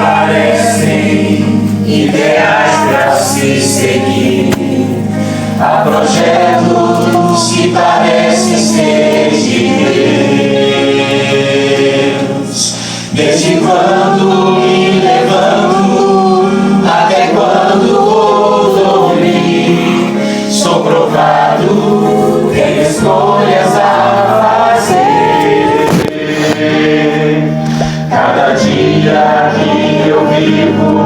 parecem ideais para se seguir. Há projetos que parecem ser de Deus. Desde quando me levanto até quando vou dormir, sou provado, tenho escolhas a fazer. Cada dia que eu vivo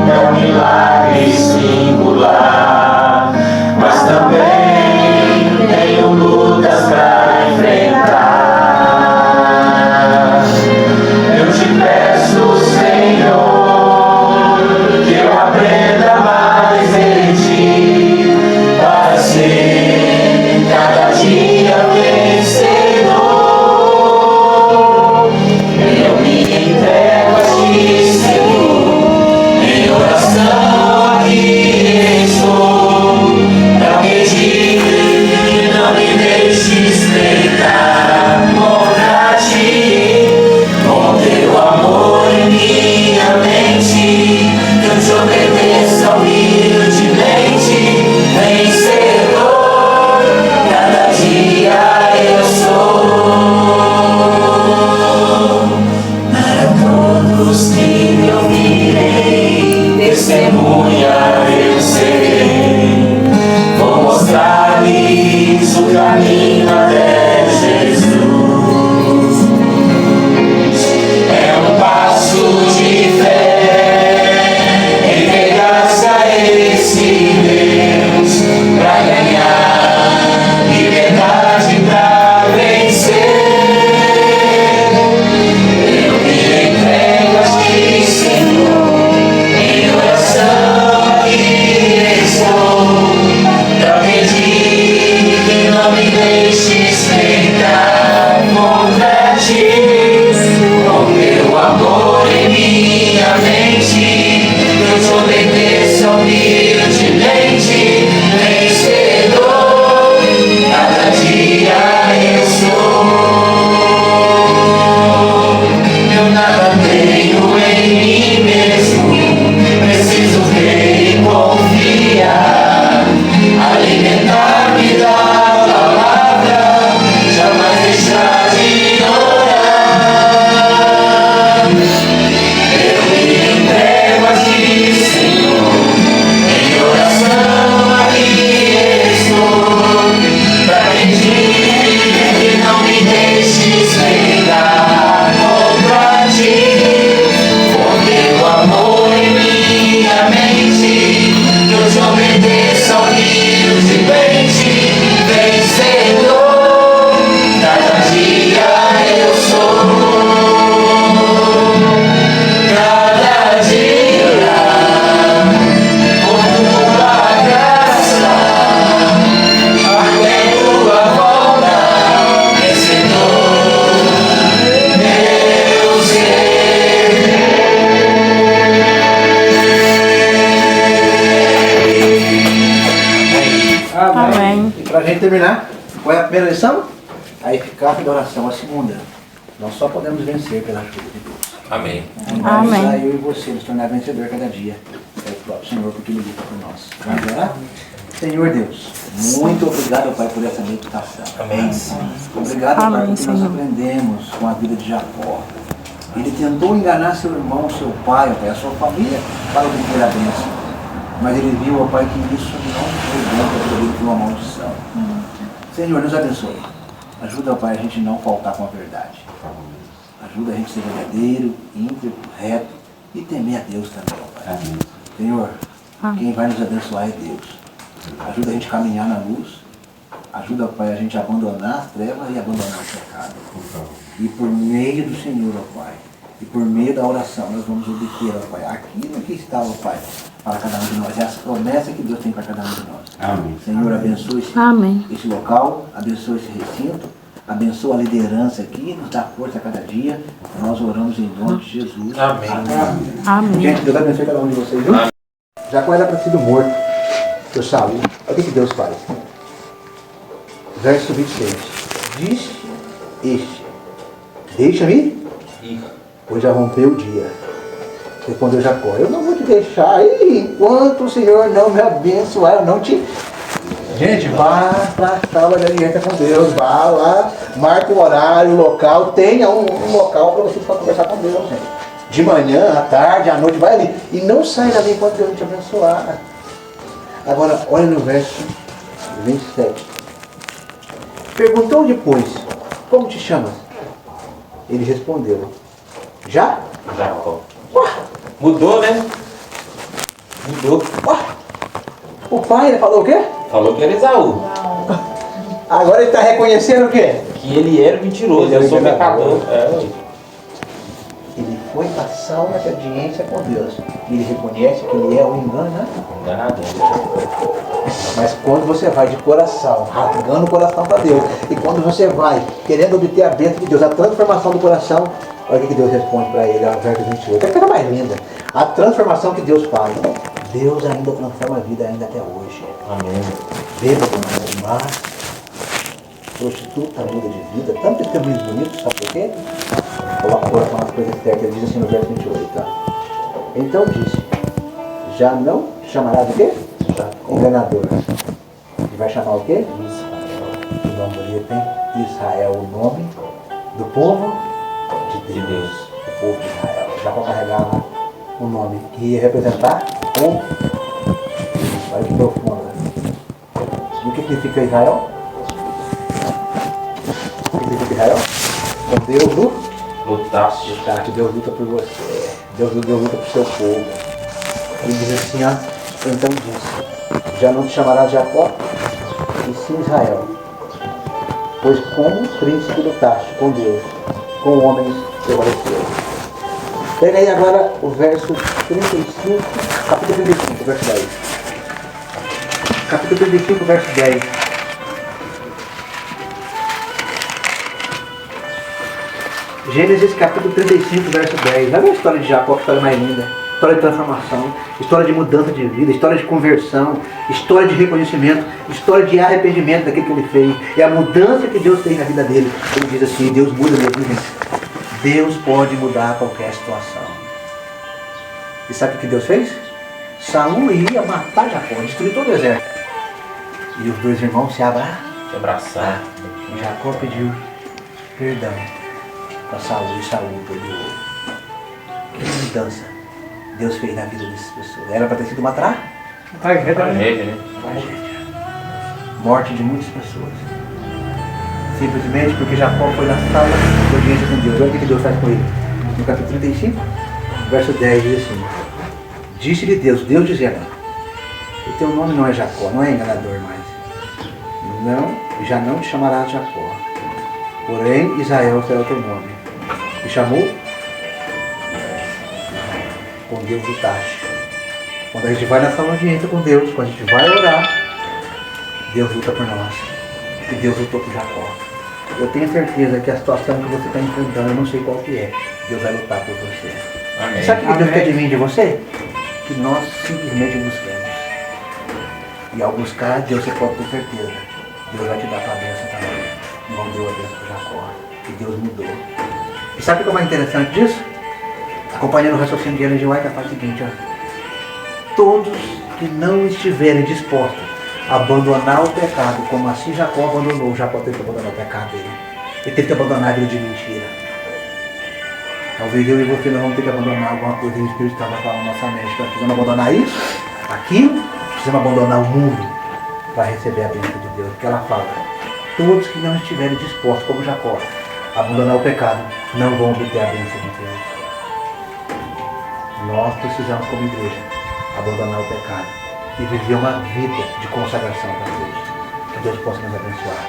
é um milagre singular, mas também tenho lutas para enfrentar. Eu te peço, Senhor, que eu aprenda mais de ti, para ser cada dia vencedor. Eu me entrego a ti, Senhor, em oração aqui estou, para pedir que não me deixes pecar contra ti. Com teu amor em minha mente, que eu te obedeça humildemente, vencedor, cada dia eu sou. Para todos que me ouvirem, testemunha eu serei. Vou mostrar-lhes o caminho até Jesus. É um passo de fé, entregar-se a esse Deus, pra ganhar liberdade, pra vencer. Eu me entrego a ti, Senhor, em oração aqui estou, pra pedir que não me deixes pecar contra ti. Com teu amor em minha mente, eu te obedeço humildemente, vencedor, cada dia eu sou. Eu nada tenho em mim mesmo, preciso crer e confiar, alimentar-me da palavra, jamais deixar de orar. Eu me entrego a ti, Senhor, em oração aqui estou, pra pedir que não me deixes pecar contra ti. Com teu amor em minha mente, que eu te obedeça humildemente, vencedor, cada dia eu sou. Cada dia, com tua graça, até tua volta, vencedor, Deus Amém. E para a gente terminar, qual é a primeira lição? A eficácia da oração. A segunda, nós só podemos vencer pela ajuda de Deus. Amém. Vamos Amém. lá, eu e você nos tornar vencedor cada dia. É o próprio Senhor porque Ele luta por nós. Vamos orar? Senhor Deus, muito obrigado, Pai, por essa meditação. Amém. Obrigado, Pai, Amém, porque nós Senhor. aprendemos com a vida de Jacó. Ele tentou enganar seu irmão, seu pai, Pai, a sua família, para obter a bênção. Mas ele viu, ó Pai, que isso não foi bom para ele, foi uma maldição. Senhor, nos abençoe. Ajuda, ó Pai, a gente não faltar com a verdade. Ajuda a gente a ser verdadeiro, íntegro, reto e temer a Deus também, ó Pai. Senhor, quem vai nos abençoar é Deus. Ajuda a gente a caminhar na luz. Ajuda, Pai, a gente a abandonar as trevas e abandonar o pecado. E por meio do Senhor, ó Pai, e por meio da oração, nós vamos obter, ó Pai, aquilo que está, ó Pai, para cada um de nós. É a promessa que Deus tem para cada um de nós. Amém. Senhor, abençoe Amém. esse local, abençoe esse recinto, abençoa a liderança aqui, nos dá força a cada dia. Nós oramos em nome de Jesus. Amém. Amém. Gente, Deus abençoe cada um de vocês, viu? Jacó era para ter sido morto por Saul. Olha o que Deus faz. Verso 26. Disse este: deixa-me, pois já rompeu o dia. Respondeu Jacó, eu não vou te deixar aí enquanto o Senhor não me abençoar, eu não te... Gente, vá para a sala de aliança com Deus, vá lá, marque o horário, o local, tenha um local para vocês conversar com Deus, gente. De manhã, à tarde, à noite, vai ali. E não sai dali enquanto Deus não te abençoar. Agora, olha no verso 27. Perguntou depois, como te chamas? Ele respondeu, Jacó. Mudou, né? Mudou. O pai, ele falou o quê? Falou que era Esaú. Agora ele está reconhecendo o quê? Que ele era mentiroso, Ele era eu sou enganador. pecador. Ele foi para a sala de audiência com Deus. Ele reconhece que ele é o enganador. Enganador. Mas quando você vai de coração, rasgando o coração para Deus, e quando você vai querendo obter a bênção de Deus, a transformação do coração, olha o que Deus responde para ele, verso 28. É a coisa mais linda. A transformação que Deus faz. Deus ainda transforma a vida ainda até hoje. Amém. Bêbado, mas prostituta muda de vida. Tanto testemunhos bonitos, sabe por quê? Coloca o coração nas coisas certas. Ele diz assim no verso 28, tá? Então disse, já não chamará de quê? Enganador. E vai chamar o quê? O nome dele tem Israel, o nome do povo de Deus. O povo de Israel. Já para carregar lá o nome que ia representar o... Olha que profundo. E o que significa Israel? O que significa Israel? É Deus Lutaste. lutaste, Deus luta por você. Deus luta por seu povo. Ele diz assim, ó, então disse, já não te chamarás Jacó, e sim Israel. Pois como príncipe lutaste com Deus, com homens prevaleceu. Pega aí agora o verso 35, capítulo 35, verso 10. Capítulo 35, verso 10. Gênesis capítulo 35, verso 10. Olha a história de Jacó, que história mais linda. História de transformação, história de mudança de vida, história de conversão, história de reconhecimento, história de arrependimento daquilo que ele fez. É a mudança que Deus fez na vida dele. Ele diz assim, Deus muda mesmo, gente. Deus pode mudar qualquer situação. E sabe o que Deus fez? Saul ia matar Jacó, destruir todo o exército. E os dois irmãos se Abraçar. E Jacó pediu perdão para Saul e Saul perdoou. Que mudança Deus fez na vida dessas pessoas. Era para ter sido uma Tragédia, né? tragédia. Morte de muitas pessoas. Simplesmente porque Jacó foi na sala de audiência com Deus. Olha o que Deus faz com ele. No capítulo 35, verso 10 diz assim: disse-lhe Deus dizendo, o teu nome não é Jacó, não é enganador mais. Não, já não te chamarás Jacó. Porém, Israel será o teu nome. E chamou? Com Deus lutaste. Quando a gente vai nessa audiência com Deus, quando a gente vai orar, Deus luta por nós. E Deus lutou por Jacó. Eu tenho certeza que a situação que você está enfrentando, eu não sei qual que é, Deus vai lutar por você. Amém. Sabe o que Deus quer de mim e de você? Que nós simplesmente busquemos. E ao buscar, Deus, você pode ter certeza, Deus vai te dar a tua bênção também. Igual deu a bênção para Jacó. E Deus mudou. E sabe o que é mais interessante disso? Acompanhando o raciocínio de Ellen G. White, faz o seguinte, ó. Todos que não estiverem dispostos a abandonar o pecado, como assim Jacó abandonou, Jacó teve que abandonar o pecado dele. Ele teve que abandonar a vida de mentira. Talvez eu e você não vamos ter que abandonar alguma coisa que o Espírito estava falando na nossa mente. Nós precisamos abandonar isso, aquilo, precisamos abandonar o mundo para receber a bênção de Deus. Porque ela fala, todos que não estiverem dispostos, como Jacó, a abandonar o pecado, não vão obter a bênção de Deus. Nós precisamos, como igreja, abandonar o pecado e viver uma vida de consagração para Deus. Que Deus possa nos abençoar.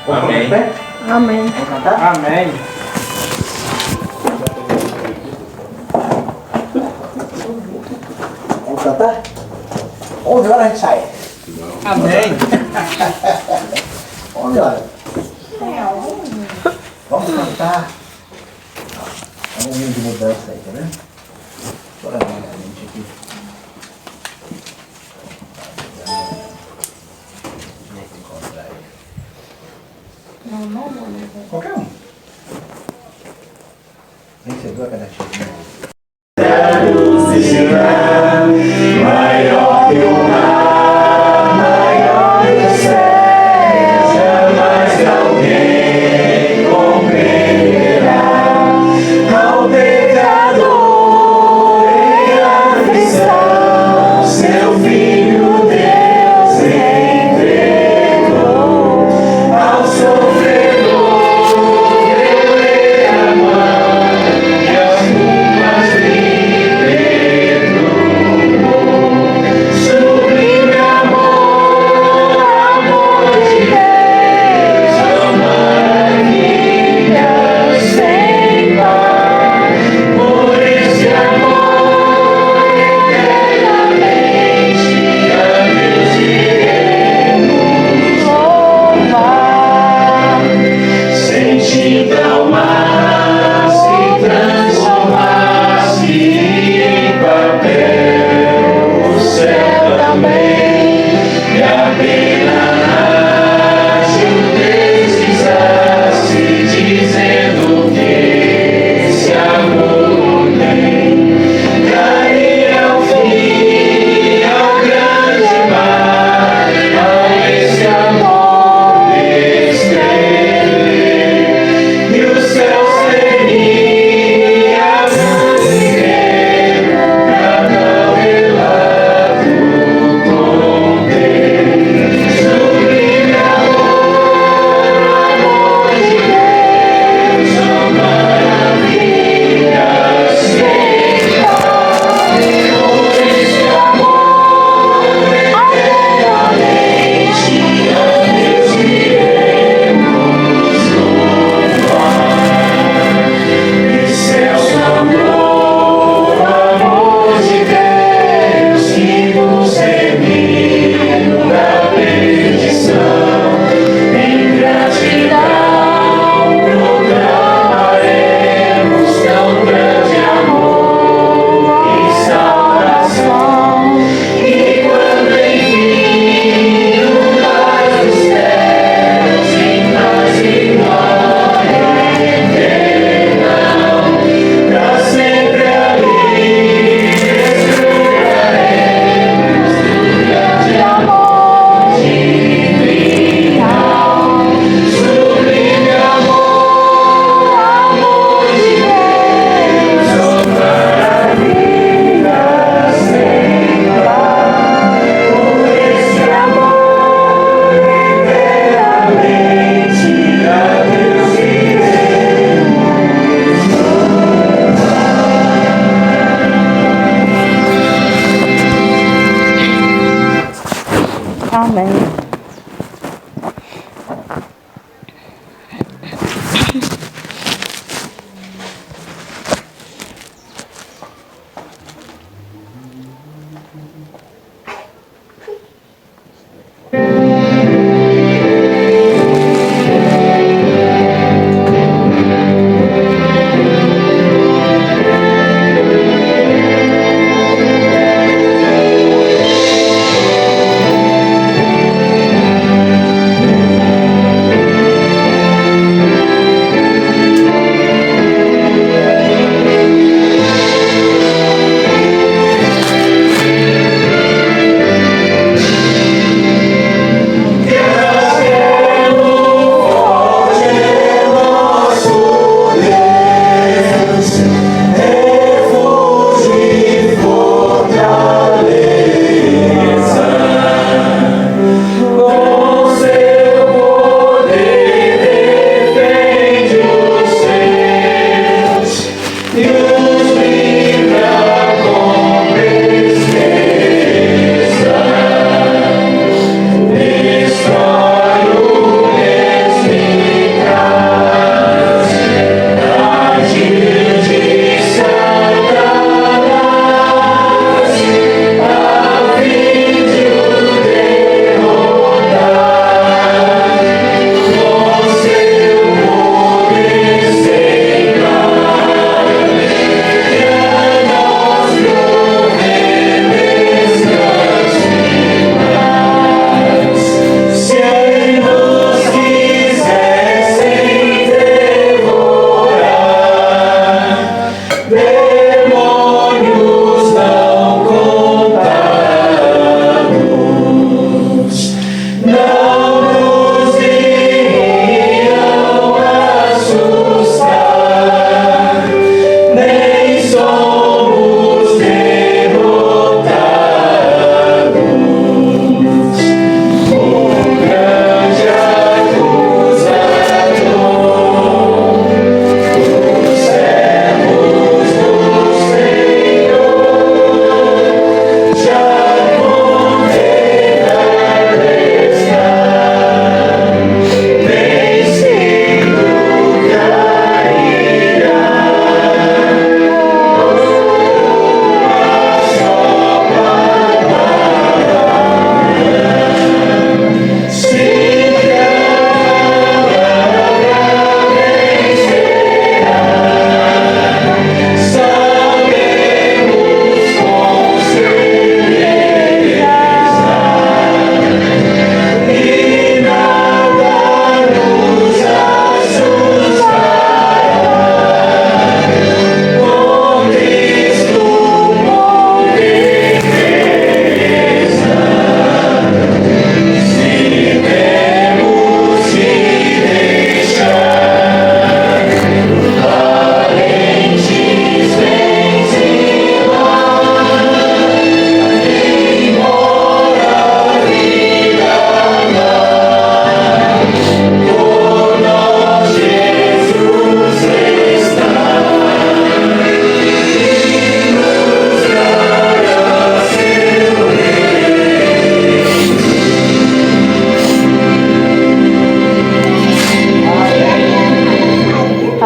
Vamos Amém. ficar de pé? Amém. Vamos cantar? Amém. Vamos cantar? 11 horas a gente sai. Amém. 11 horas. Vamos cantar. É um momento de mudança aí, tá vendo? Bora ver a gente aqui. Qualquer um. Nem você viu a canetinha.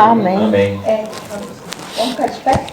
Amém. Amém. Vamos ficar de pé?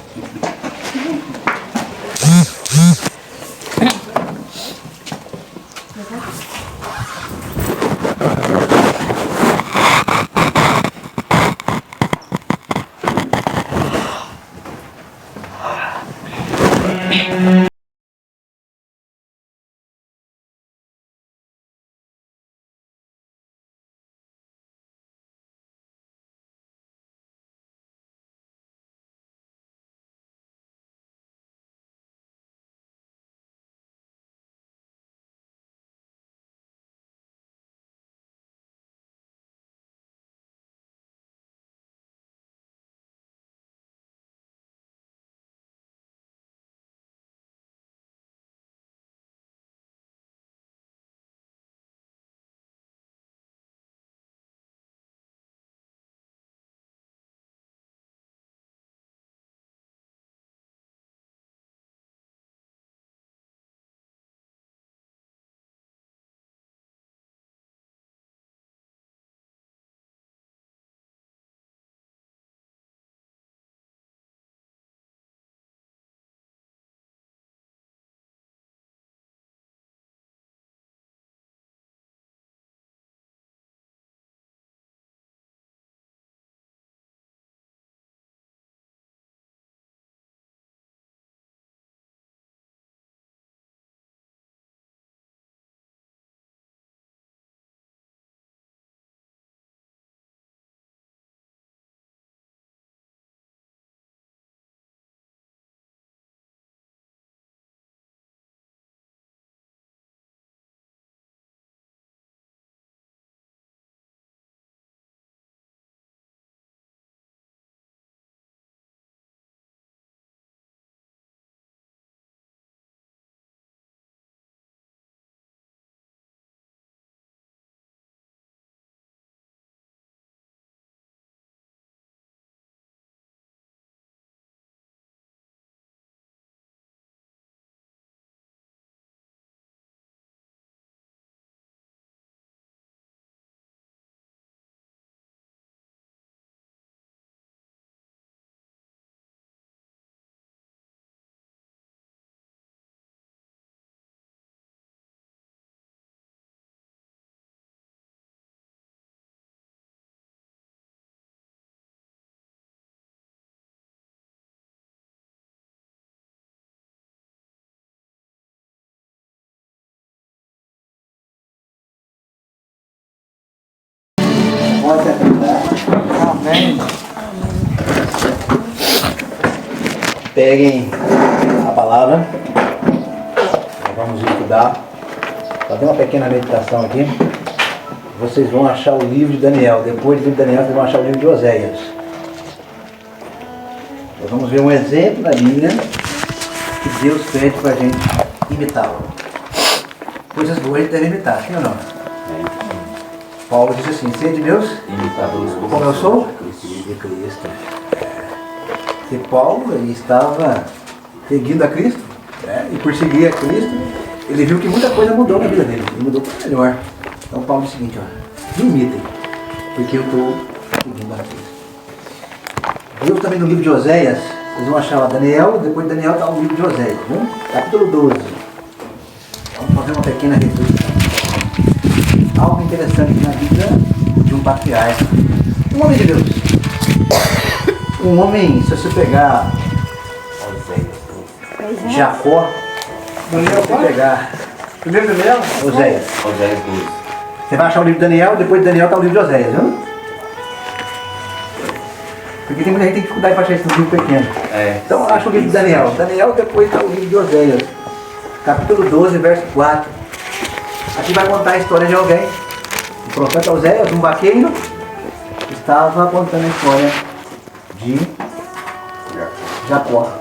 Pode acreditar. Amém. Peguem a palavra. Nós vamos estudar. Fazer uma pequena meditação aqui. Vocês vão achar o livro de Daniel. Depois do livro de Daniel, vocês vão achar o livro de Oséias. Nós vamos ver um exemplo da Bíblia que Deus pede para a gente imitá-lo. Coisas boas a gente deve imitar, sim ou não? Paulo diz assim: sede meus Imitadores como eu sou de Cristo. E Paulo, ele estava seguindo a Cristo, né? E por seguir a Cristo, ele viu que muita coisa mudou na vida dele. Ele mudou para melhor. Então Paulo diz o seguinte: ó, me imitem, porque eu estou seguindo a Cristo. Eu também no livro de Oséias, vocês vão achar lá Daniel, depois de Daniel está o livro de Oséias, viu? Capítulo 12. Vamos fazer uma pequena reflexão. Algo interessante na vida de um patriarca, um homem de Deus. Um homem, se você pegar Jacó, se você pegar primeiro Daniel, Oséias. Oséias 12. Você vai achar o livro de Daniel, depois de Daniel está o livro de Oséias, viu? Porque tem muita gente que tem dificuldade para achar esse livro pequeno. Então acha o livro de Daniel. Daniel, depois está o livro de Oséias. Capítulo 12, verso 4. Aqui vai contar a história de alguém. O profeta Oséias, um vaqueiro, estava contando a história de Jacó.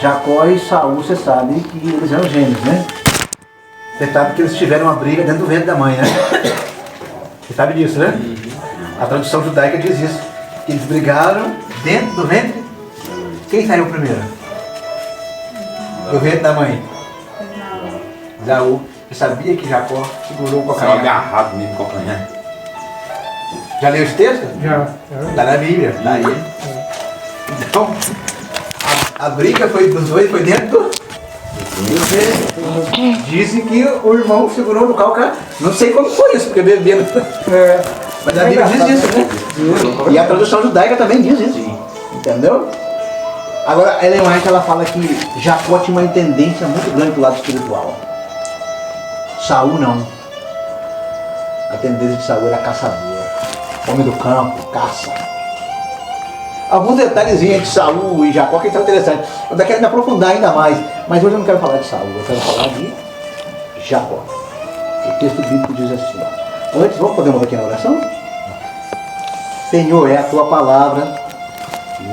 Jacó e Saul, você sabe que eles eram gêmeos, né? Você sabe que eles tiveram uma briga dentro do ventre da mãe, né? Você sabe disso, né? A tradução judaica diz isso. Que eles brigaram dentro do ventre. Quem saiu primeiro? Do ventre da mãe? Esaú. Você sabia que Jacó segurou o Saiu calcanhar? agarrado nele no calcanhar. Já leu esse texto? Já. Está na Bíblia, está aí. Então, a briga dos dois foi dentro do texto. Dizem que o irmão segurou no calcanhar. Não sei como foi isso, porque bebendo. Mas a Bíblia diz isso, né? E a tradução judaica também diz isso. Entendeu? Agora, a Ellen White, ela fala que Jacó tinha uma tendência muito grande pro lado espiritual. Saul não. A tendência de Saul era caçador. Homem do campo, caça. Alguns detalhezinhos de Saul e Jacó que são interessantes. Eu ainda quero me aprofundar ainda mais. Mas hoje eu não quero falar de Saul, eu quero falar de Jacó. O texto bíblico diz assim. Antes, vamos fazer uma pequena oração? Senhor, é a tua palavra.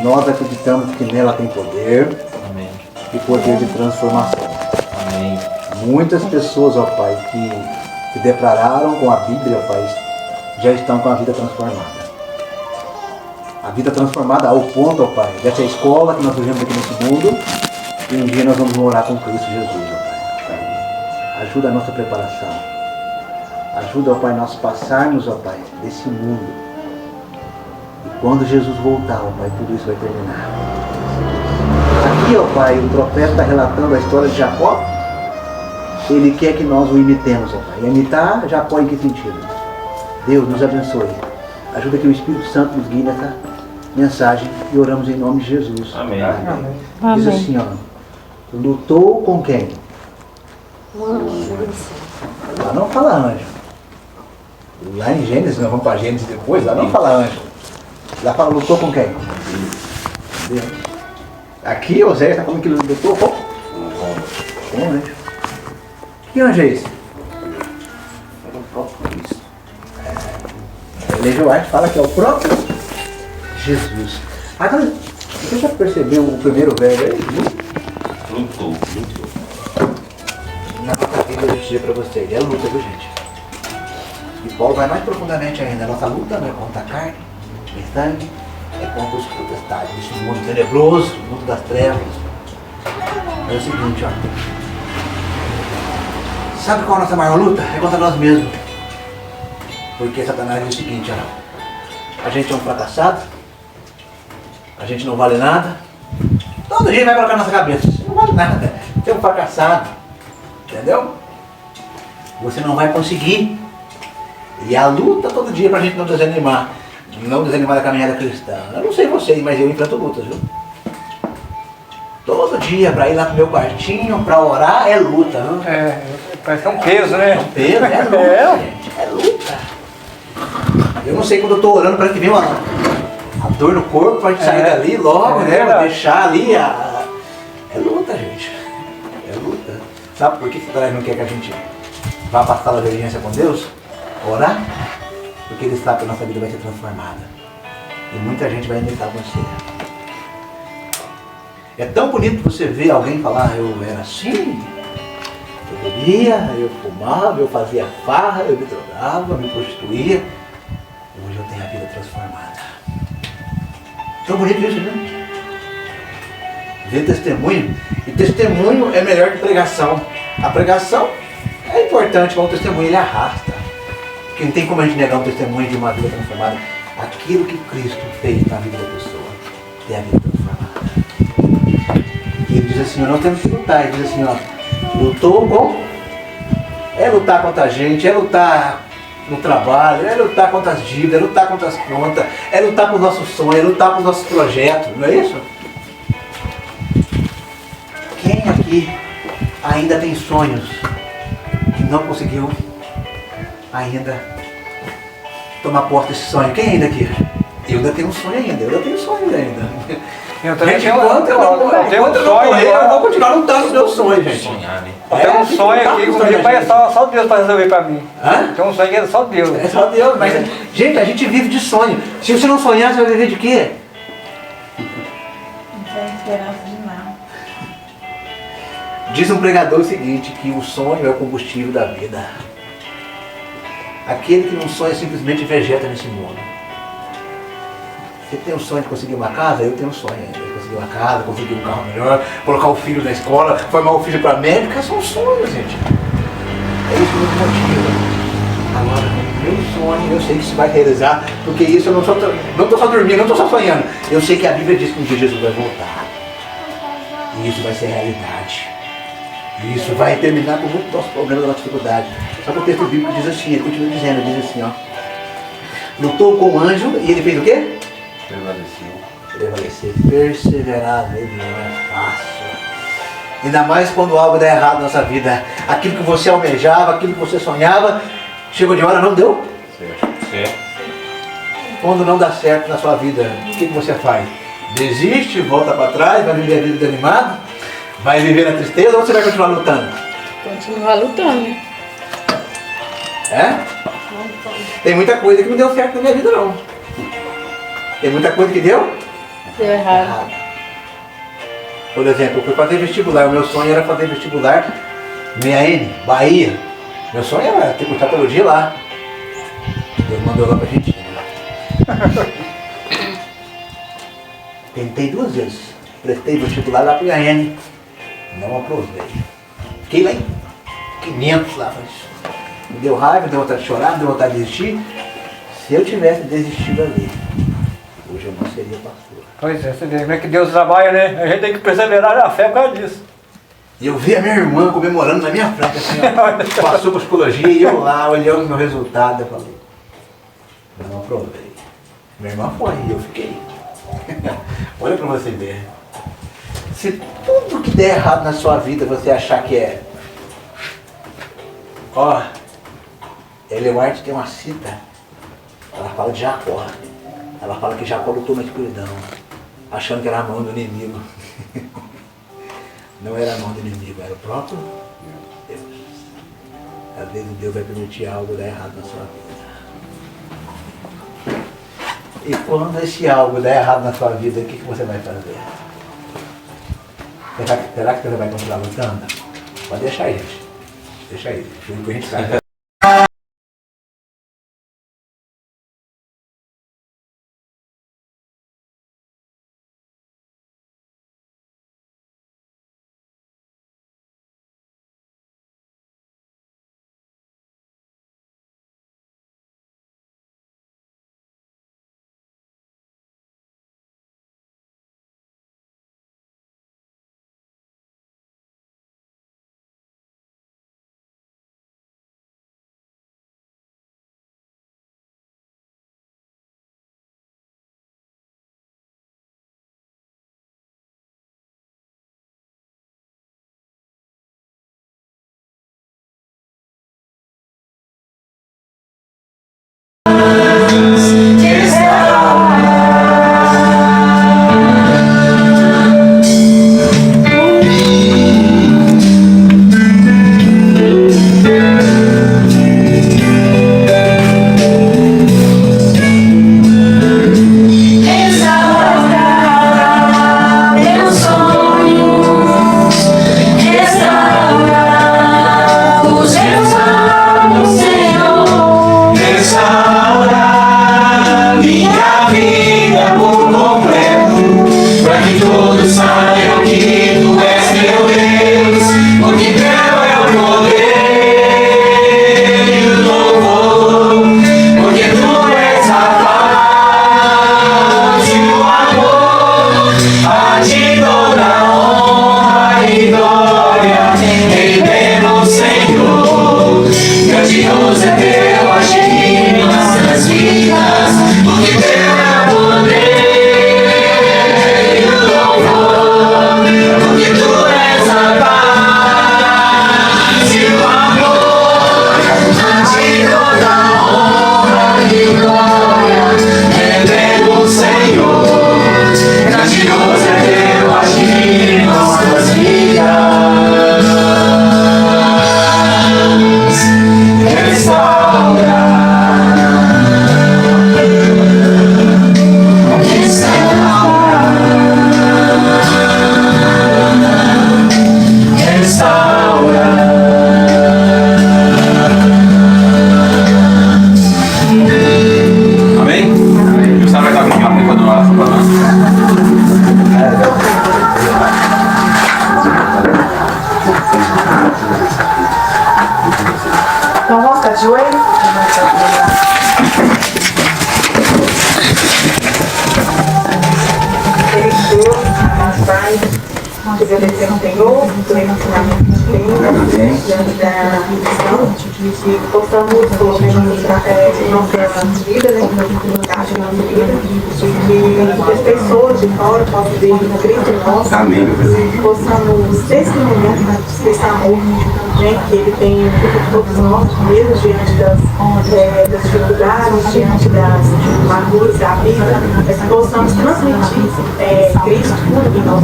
Nós acreditamos que nela tem poder. Amém. E poder de transformação. Amém. Muitas pessoas, ó Pai, que se depararam com a Bíblia, ó Pai, já estão com a vida transformada. A vida transformada ao ponto, ó Pai, dessa escola que nós vivemos aqui nesse mundo, e um dia nós vamos morar com Cristo Jesus, ó Pai. Ajuda a nossa preparação. Ajuda, ó Pai, nós passarmos, ó Pai, desse mundo. E quando Jesus voltar, ó Pai, tudo isso vai terminar. Aqui, ó Pai, o profeta está relatando a história de Jacó. Ele quer que nós o imitemos, ó Pai. E imitar Jacó em que sentido? Deus nos abençoe. Ajuda que o Espírito Santo nos guie nessa mensagem e oramos em nome de Jesus. Amém. Amém. Diz assim, ó. Lutou com quem? Lá não fala anjo. Lá em Gênesis, nós vamos para Gênesis depois, lá não fala anjo. Lá fala lutou com quem? Deus. Aqui Oséias está falando que ele lutou com anjo. Que anjo é esse? É o próprio Cristo. Ellen White fala que é o próprio Jesus. Agora, você já percebeu o primeiro verbo aí? Lutou. Na nossa vida eu dizer para vocês, é luta, viu gente? E Paulo vai mais profundamente ainda. A nossa luta não é contra a carne, e sangue, é contra os potestades, esse mundo tenebroso, o mundo das trevas. É o seguinte, ó. Sabe qual é a nossa maior luta? É contra nós mesmos. Porque Satanás diz o seguinte, ó. A gente é um fracassado, a gente não vale nada. Todo dia vai colocar na nossa cabeça, você não vale nada, você é um fracassado. Entendeu? Você não vai conseguir. E a luta todo dia pra gente não desanimar. Não desanimar da caminhada cristã. Eu não sei vocês, mas eu enfrento lutas, viu? Todo dia pra ir lá pro meu quartinho, pra orar, é luta, viu? Parece que é um peso, né? É um peso, é luta, gente. É luta. Eu não sei quando eu tô orando, parece que vem a dor no corpo pra gente sair dali logo, né? Pra deixar ali a... É luta, gente. É luta. Sabe por que Satanás não quer que a gente vá para a sala de audiência com Deus? Orar? Porque ele sabe que a nossa vida vai ser transformada. E muita gente vai imitar você. É tão bonito você ver alguém falar, eu era assim, eu bebia, eu fumava, eu fazia farra, eu me drogava, me prostituía. Hoje eu tenho a vida transformada. Tão bonito isso, né? Ver testemunho. E testemunho é melhor que pregação. A pregação é importante, mas o testemunho ele arrasta. Porque não tem como a gente negar um testemunho de uma vida transformada. Aquilo que Cristo fez na vida da pessoa é a vida transformada. E ele diz assim, nós temos que lutar. Ele diz assim, ó, lutou com... É lutar contra a gente, é lutar no trabalho, é lutar contra as dívidas, é lutar contra as contas, é lutar por nossos sonhos, é lutar por nossos projetos, não é isso? Quem aqui ainda tem sonhos que não conseguiu ainda tomar posse desse sonho? Quem ainda aqui? Eu ainda tenho um sonho ainda, eu ainda tenho sonho ainda. Eu também Gente, tenho enquanto eu não morrer, eu vou continuar lutando os meus sonhos, gente. Sonhar, né? Eu tenho um sonho aqui comigo, mas é só Deus para resolver para mim. Hã? Tem um sonho que é só Deus. É só Deus, mas gente, a gente vive de sonho. Se você não sonhar, você vai viver de quê? Não tem esperança de nada. Diz um pregador o seguinte, que o sonho é o combustível da vida. Aquele que não sonha simplesmente vegeta nesse mundo. Você tem o sonho de conseguir uma casa? Eu tenho um sonho ainda de conseguir uma casa, conseguir um carro melhor, colocar o filho na escola, formar o filho para médica, são sonhos, gente. É isso que nos motiva. Agora, meu sonho, eu sei que isso vai realizar, porque isso eu não estou só dormindo, não estou só sonhando. Eu sei que a Bíblia diz que um dia Jesus vai voltar. E isso vai ser realidade. E isso vai terminar com muito nosso problema, da nossa dificuldade. Só que o texto bíblico diz assim, ele continua dizendo, diz assim, ó. Lutou com o anjo e ele fez o quê? Prevaleceu. Perseverar nele não é fácil. Ainda mais quando algo dá errado na nossa vida. Aquilo que você almejava, aquilo que você sonhava, chegou de hora, não deu? Certo. Quando não dá certo na sua vida, o que você faz? Desiste, volta para trás, vai viver a vida desanimado? Vai viver na tristeza ou você vai continuar lutando? Continuar lutando. É? Tem muita coisa que não deu certo na minha vida não. Tem muita coisa que deu Deu errado. Por exemplo, eu fui fazer vestibular, o meu sonho era fazer vestibular MEAN, Bahia. Meu sonho era ter cursado teologia lá. Deus mandou lá pra Argentina. Tentei 2 vezes. Prestei vestibular lá pro IAN. Não aprovei. Fiquei lá em 500 lá, mas me deu raiva, me deu vontade de chorar, me deu vontade de desistir. Se eu tivesse desistido ali, hoje eu não seria pastor. Pois é, você vê como é que Deus trabalha, né? A gente tem que perseverar na fé por causa disso. E eu vi a minha irmã comemorando na minha frente, assim, ó, passou para psicologia e eu lá olhando o meu resultado, eu falei, não aprovei. Minha irmã foi e eu fiquei. Olha para você ver. Se tudo que der errado na sua vida você achar que é. Ó, Ellen White tem uma cita, ela fala de Jacó. Ela fala que Jacó lutou na escuridão, achando que era a mão do inimigo. Não era a mão do inimigo, era o próprio Deus. Às vezes Deus vai permitir algo dar errado na sua vida. E quando esse algo der errado na sua vida, o que você vai fazer? Será que você vai continuar lutando? Pode deixar aí, gente. Deixa aí. Depois a gente sai. Pai, que agradecer ao Senhor, por esse ensinamento que tem, diante da missão, que possamos colocar em nossa vida, né, parte da nossa vida, e que as pessoas de fora possam ver o Cristo em nós, que possamos testemunhar desse amor, né, que Ele tem por todos nós, mesmo diante das dificuldades, diante das amarguras da vida, mas que possamos transmitir Cristo em nós.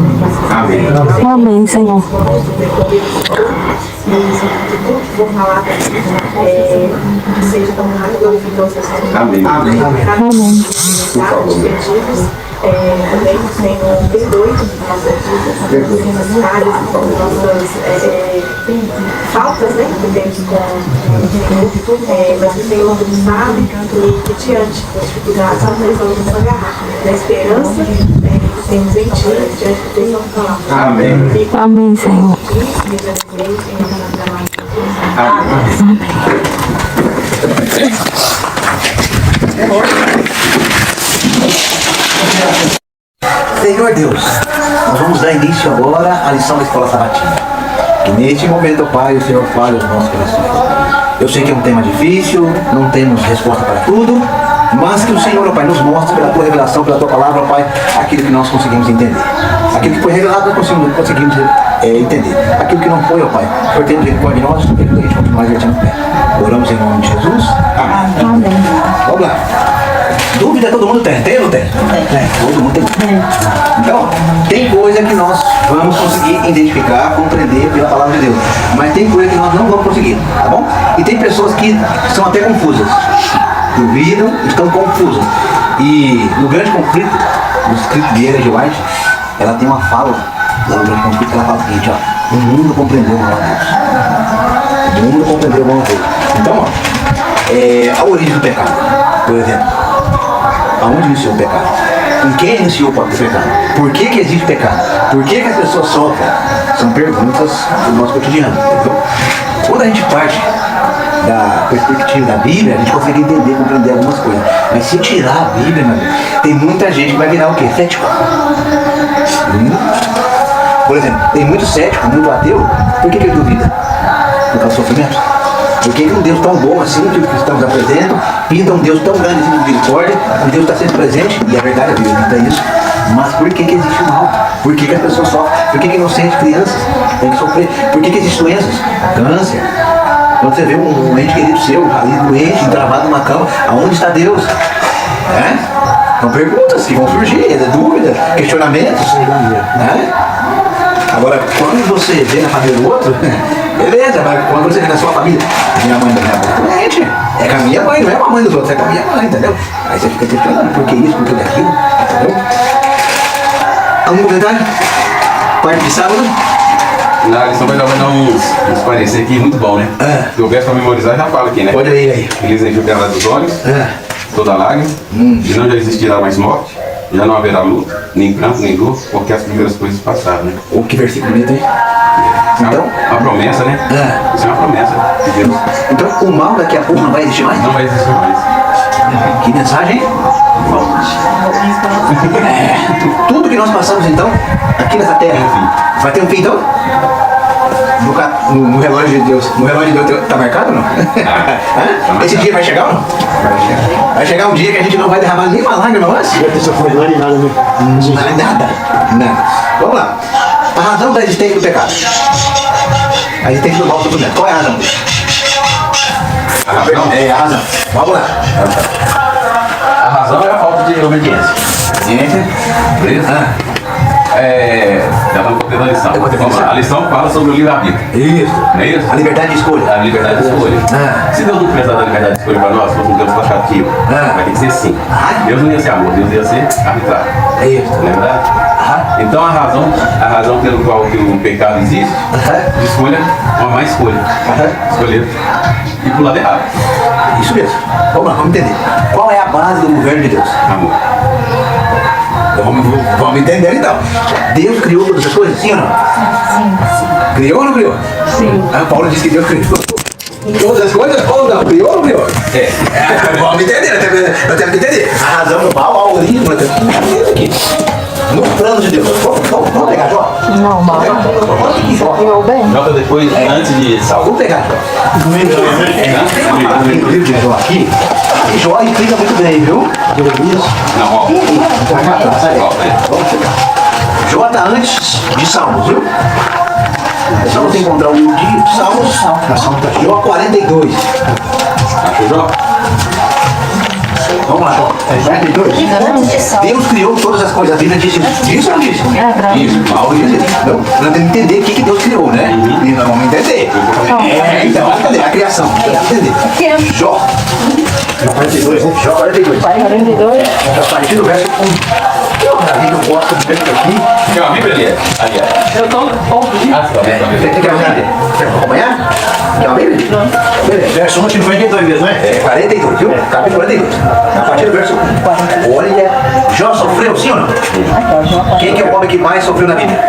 Amém. Amém, Senhor. Vou falar que seja tão rápido que todos vocês. Amém. Amém. Amém. Por favor. Também, Senhor, perdoe nossas vidas, nossas falhas, nossas faltas, né, que temos com o Senhor, mas que o Senhor sabe e que diante das dificuldades nós resolvemos agarrar na esperança que temos em Ti, diante de Deus nossa palavra. Amém. Amém, Senhor. Senhor Deus, nós vamos dar início agora à lição da Escola Sabatina. Que neste momento, Pai, o Senhor fale aos nossos corações. Eu sei que é um tema difícil, não temos resposta para tudo, mas que o Senhor, Pai, nos mostre pela Tua revelação, pela Tua palavra, Pai, aquilo que nós conseguimos entender. Aquilo que foi revelado, nós conseguimos entender. Aquilo que não foi, ó Pai, o Senhor tem misericórdia de nós, e a gente continuar exercendo fé. Oramos em nome de Jesus. Amém. Vamos lá. Dúvida todo mundo tem? Tem ou não tem? Tem. Todo mundo tem. Então, tem coisa que nós vamos conseguir identificar, compreender pela palavra de Deus. Mas tem coisa que nós não vamos conseguir, tá bom? E tem pessoas que são até confusas. Duvidam, estão confusas. E no grande conflito, no escrito de Ellen G. White, ela tem uma fala lá no grande conflito, ela fala o seguinte, ó: o mundo compreendeu o mal de Deus. O mundo compreendeu o mal de Deus. Então, ó, a origem do pecado, por exemplo. Aonde iniciou o pecado? Com quem iniciou o pecado? Por que existe pecado? Por que as pessoas sofrem? São perguntas do nosso cotidiano, entendeu? Quando a gente parte da perspectiva da Bíblia, a gente consegue entender, compreender algumas coisas. Mas se tirar a Bíblia, meu amigo, tem muita gente que vai virar o quê? Cético. Por exemplo, tem muito cético, muito ateu. Por que ele duvida? Por causa do sofrimento. Por que um Deus tão bom assim, que os cristãos apresentam, pinta um Deus tão grande assim de misericórdia, um Deus está sempre presente, e é verdade, a Bíblia pinta isso, mas por que existe o mal? Por que as pessoas sofrem? Por que inocentes crianças têm que sofrer? Por que existem doenças? Câncer. Quando você vê um ente querido seu, ali doente, travado numa cama, aonde está Deus? São perguntas que vão surgir, dúvidas, questionamentos. Agora, quando você vê na família do outro, beleza, mas quando você vê na sua família, minha mãe da minha mãe é doente, é com a minha mãe, não é com a mãe dos outros, é com a minha mãe, entendeu? Aí você fica questionando, por que isso, por que aquilo, entendeu? Algum comentário? Parte de sábado? Na lição vai dar uns parecer aqui muito bom, né? O verso para memorizar já fala aqui, né? Pode ler aí. Eles enxugarão dos olhos, toda lágrima, e não já existirá mais morte, já não haverá luta, nem pranto, nem dor, porque as primeiras coisas passaram, né? Oh, que versículo bonito, hein? Então, uma promessa, né? Isso é uma promessa de Deus. Então o mal daqui a pouco não vai existir mais? Não vai existir mais. Que mensagem, hein? Tudo que nós passamos então, aqui nessa terra, vai ter um fim então? No relógio de Deus. No relógio de Deus tá marcado ou não? Esse dia vai chegar ou não? Vai chegar um dia que a gente não vai derramar nenhuma lágrima mais? Nada. Vamos lá. A razão da existência do pecado. A existência do mal do sofrimento. Qual é a razão? A razão. Vamos lá. A razão é a falta de obediência. Beleza? Já estamos completando a lição. Vamos lá. A lição fala sobre o livre-arbítrio. Isso. Não é isso? A liberdade de escolha. A liberdade de escolha. Se Deus não tivesse dado a liberdade de escolha para nós, fosse um Deus taxativo, vai ter que ser sim. Deus não ia ser amor, Deus ia ser arbitrário. É isso. Não é verdade? Então a razão pelo qual que o pecado existe, de escolha, uma má escolha. Escolher e pro lado errado. Isso mesmo. Vamos lá, vamos entender. Qual é a base do governo de Deus? Amor. Vamos entender então. Deus criou todas as coisas, sim ou não? Sim. Criou ou não criou? Sim. Paulo disse que Deus criou todas as coisas ou não? Criou ou não criou? Vamos entender, nós temos que entender. A razão do mal, a origem, nós temos que entender aqui. No plano de Deus. Vamos pegar Jó? Não, mal. Eu bem. Joga depois, antes de Saul. Vamos pegar Jó. No livro de Jó aqui, Jó explica muito bem, viu? Não, ó. Vamos pegar. Jó está antes de Salmos, viu? Nós vamos encontrar o livro de Salmos. Jó 42. Achou, Jó? Vamos lá, Jó. 42. Deus criou todas as coisas. A Bíblia diz isso ou não diz? Isso. Paulo diz isso. Então, nós temos que entender o que Deus criou, né? E nós vamos entender. Então, vamos entender a criação. Vamos entender. Jó. Jó 42, né? Jó 42. 42. A partir do verso 1. Eu gosto de ver aqui. Quer uma Bíblia ali? Ali, ó. Eu tô ouvindo. Ah, tá. Você quer uma Bíblia? Quer acompanhar? Quer uma Bíblia? Não. Beleza. Verso 1 de 42 mesmo, né? É 42, viu? Capítulo 42. A partir do verso 1. Olha, Jó sofreu, sim ou não? Quem que é o homem que mais sofreu na Bíblia?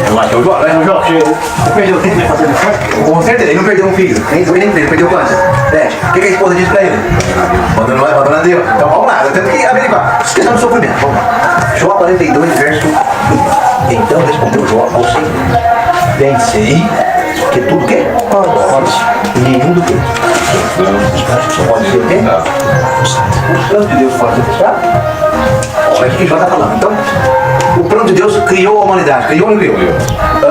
Eu acho que é o Jó, não é o Jó? Você perdeu tempo de fazer isso? Com certeza, ele não perdeu um filho. Nem dois, nem três, perdeu quantos? 10. O que a esposa disse pra ele? Abandonando Deus. Então vamos lá, nós temos que averiguar. Esqueçamos do sofrimento. Vamos lá. Jó 42, verso 1. Então respondeu Jó ao Senhor: bem sei que tudo que pode, e nenhum do que pode ser o quê? O plano de Deus pode ser frustrado? Olha o que Jó está falando. Então, o plano de Deus criou a humanidade. Criou ou não criou?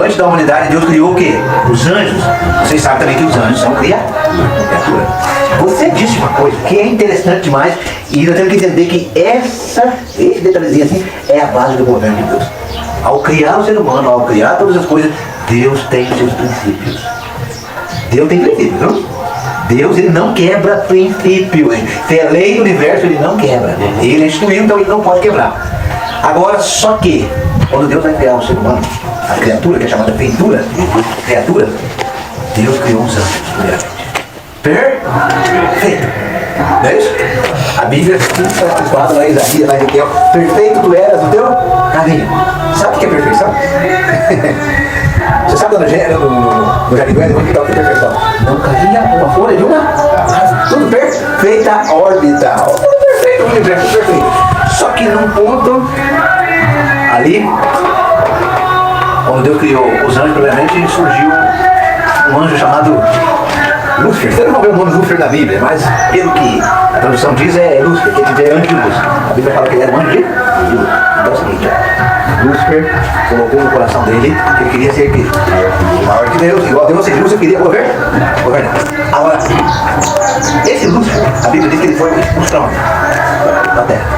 Antes da humanidade, Deus criou o quê? Os anjos. Vocês sabem também que os anjos são criaturas. Você disse uma coisa que é interessante demais e nós temos que entender que esse detalhezinho assim é a base do governo de Deus. Ao criar o ser humano, ao criar todas as coisas, Deus tem seus princípios. Deus tem princípios, não? Deus, ele não quebra princípios. Se é lei do universo, ele não quebra. Ele é instituído, então ele não pode quebrar. Agora, só que, quando Deus vai criar o ser humano, a criatura, que é chamada feitura, criatura, Deus criou os anjos, primeiramente. Perfeito. Não é isso? A Bíblia fala lá em Isaías, lá em Ezequiel: perfeito tu eras no teu caminho. Sabe o que é perfeição? Você sabe no Jardim do Éden, onde está a perfeição? Não caía uma folha de uma. Tudo perfeita orbital. Tudo perfeito, o universo perfeito. Só que num ponto ali, quando Deus criou os anjos, primeiramente surgiu um anjo chamado Lúcifer. Você não vê o nome Lúcifer na Bíblia, mas pelo que a tradução diz é Lúcifer, que quer dizer anjo de luz. A Bíblia fala que ele era um anjo de luz. Então é o seguinte, Lúcifer colocou no coração dele que ele queria ser maior que Deus, igual Deus, Lúcifer queria governar. Agora, esse Lúcifer, a Bíblia diz que ele foi expulso da terra.